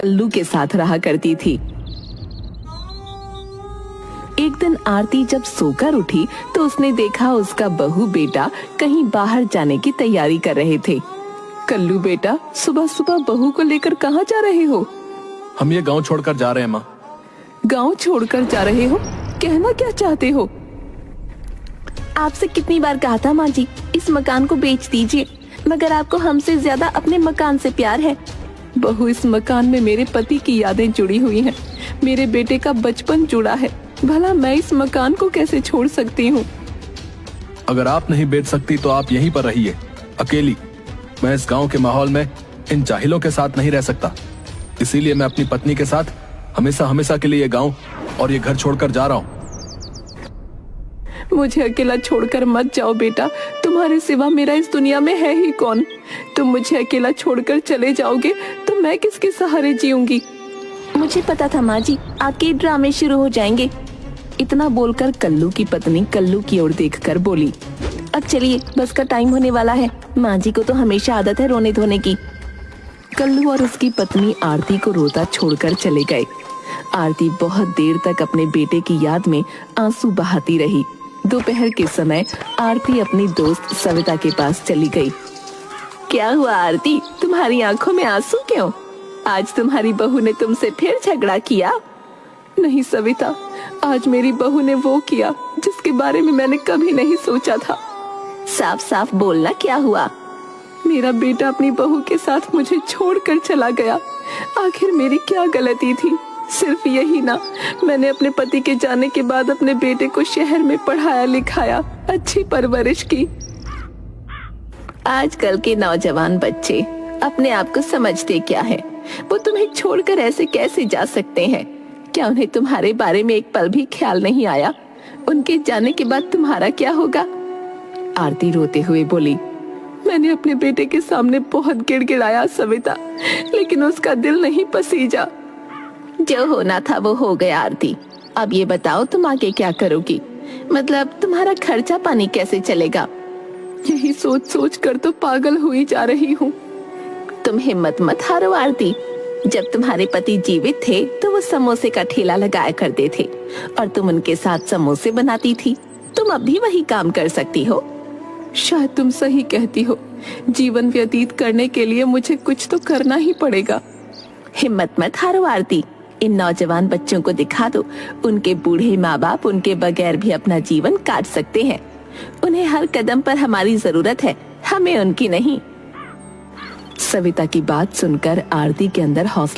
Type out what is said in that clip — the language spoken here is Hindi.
कल्लू के साथ रहा करती थी। एक दिन आरती जब सोकर उठी तो उसने देखा उसका बहू बेटा कहीं बाहर जाने की तैयारी कर रहे थे। कल्लू बेटा, सुबह सुबह बहू को लेकर कहाँ जा रहे हो? हम ये गांव छोड़कर जा रहे हैं माँ। गांव छोड़कर जा रहे हो? कहना क्या चाहते हो? आपसे कितनी बार कहा था माँ जी, इस मकान को बेच दीजिए, मगर आपको हमसे ज्यादा अपने मकान से प्यार है। बहू, इस मकान में मेरे पति की यादें जुड़ी हुई हैं, मेरे बेटे का बचपन जुड़ा है, भला मैं इस मकान को कैसे छोड़ सकती हूँ? अगर आप नहीं बेच सकती तो आप यहीं पर रहिए, अकेली। मैं इस गांव के माहौल में इन जाहिलों के साथ नहीं रह सकता, इसीलिए मैं अपनी पत्नी के साथ हमेशा हमेशा के लिए ये गांव और ये घर छोड़कर जा रहा हूँ। मुझे अकेला छोड़कर मत जाओ बेटा, तुम्हारे सिवा मेरा इस दुनिया में है ही कौन? तुम मुझे अकेला छोड़कर चले जाओगे तो मैं किसके सहारे जीऊंगी? मुझे पता था माँ जी, आपके ड्रामे शुरू हो जाएंगे। इतना बोलकर कल्लू की पत्नी कल्लू की ओर देखकर बोली, अब चलिए, बस का टाइम होने वाला है। माँ जी को तो हमेशा आदत है रोने धोने की। कल्लू और उसकी पत्नी आरती को रोता छोड़कर चले गए। आरती बहुत देर तक अपने बेटे की याद में आंसू बहाती रही। दोपहर के समय आरती अपनी दोस्त सविता के पास चली गई। क्या हुआ आरती, तुम्हारी आंखों में आंसू क्यों? आज तुम्हारी बहू ने तुमसे फिर झगड़ा किया? नहीं सविता, आज मेरी बहू ने वो किया जिसके बारे में मैंने कभी नहीं सोचा था। साफ साफ बोलना, क्या हुआ? मेरा बेटा अपनी बहू के साथ मुझे छोड़कर चला गया। आखिर मेरी क्या गलती थी? सिर्फ यही ना, मैंने अपने पति के जाने के बाद अपने बेटे को शहर में पढ़ाया लिखाया, अच्छी परवरिश की। आजकल के नौजवान बच्चे अपने आप को समझते क्या है? वो तुम्हें छोड़कर ऐसे कैसे जा सकते हैं? क्या उन्हें तुम्हारे बारे में एक पल भी ख्याल नहीं आया? उनके जाने के बाद तुम्हारा क्या होगा? आरती रोते हुए बोली, मैंने अपने बेटे के सामने बहुत गिड़गिड़ाया सविता, लेकिन उसका दिल नहीं पसीजा। जो होना था वो हो गया आरती। अब ये बताओ, तुम आगे क्या करोगी? मतलब तुम्हारा खर्चा पानी कैसे चलेगा? यही सोच सोच कर तो पागल हुई जा रही हूँ। तुम हिम्मत मत हारो आरती। जब तुम्हारे पति जीवित थे तो वो समोसे का ठेला लगाया करते थे और तुम उनके साथ समोसे बनाती थी। तुम अब भी वही काम कर सकती हो। शायद तुम सही कहती हो, जीवन व्यतीत करने के लिए मुझे कुछ तो करना ही पड़ेगा। हिम्मत मत हारो आरती। इन नौजवान बच्चों को दिखा दो, उनके बूढ़े माँ बाप उनके बगैर भी अपना जीवन काट सकते हैं। उन्हें हर कदम पर हमारी जरूरत है, हमें उनकी नहीं। सविता की बात सुनकर आरती के अंदर हौसला